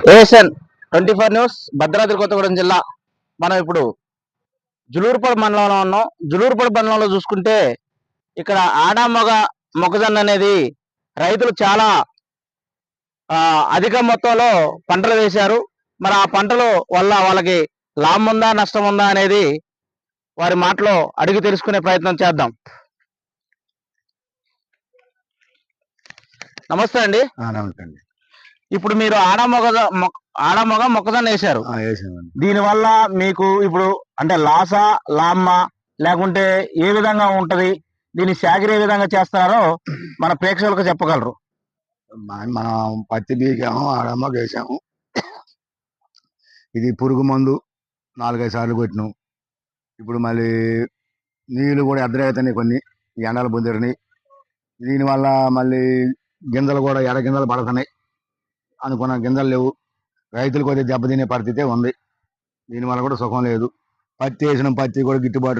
ASN 24 news Bhadradri Kothagudem జిల్లా. మనం ఇప్పుడు జులూరుపాడు మండలంలో ఉన్నాం. జులూరుపాడు మండలంలో చూసుకుంటే ఇక్కడ ఆడామొగ మొక్కజొన్న అనేది రైతులు చాలా అధిక మొత్తంలో పంటలు వేశారు. మరి ఆ పంటల వల్ల వాళ్ళకి లాభం ఉందా నష్టం ఉందా అనేది వారి మాటలో అడిగి తెలుసుకునే ప్రయత్నం చేద్దాం. నమస్తే అండి. నమస్తే అండి. ఇప్పుడు మీరు ఆడమొగ మొక్కజొన్న వేశారు. దీనివల్ల మీకు ఇప్పుడు అంటే లాసా లామ్మా లేకుంటే ఏ విధంగా ఉంటది, దీన్ని సాగరి ఏ విధంగా చేస్తారో మన ప్రేక్షకులకు చెప్పగలరు? మనం పత్తి బీకాము, ఆడమ్మకి వేసాము. ఇది పురుగు మందు 4-5 సార్లు కొట్టినాం. ఇప్పుడు మళ్ళీ నీళ్ళు కూడా ఎద్దరైతున్నాయి, కొన్ని ఎండలు బుద్ధిరినాయి. దీనివల్ల మళ్ళీ గింజలు కూడా ఎడ గింజలు పడుతున్నాయి, అనుకున్న గింజలు లేవు. రైతులు కొద్దిగా దెబ్బతినే పరిస్థితే ఉంది. దీనివల్ల కూడా సుఖం లేదు. పత్తి వేసిన పత్తి కూడా గిట్టుబాటు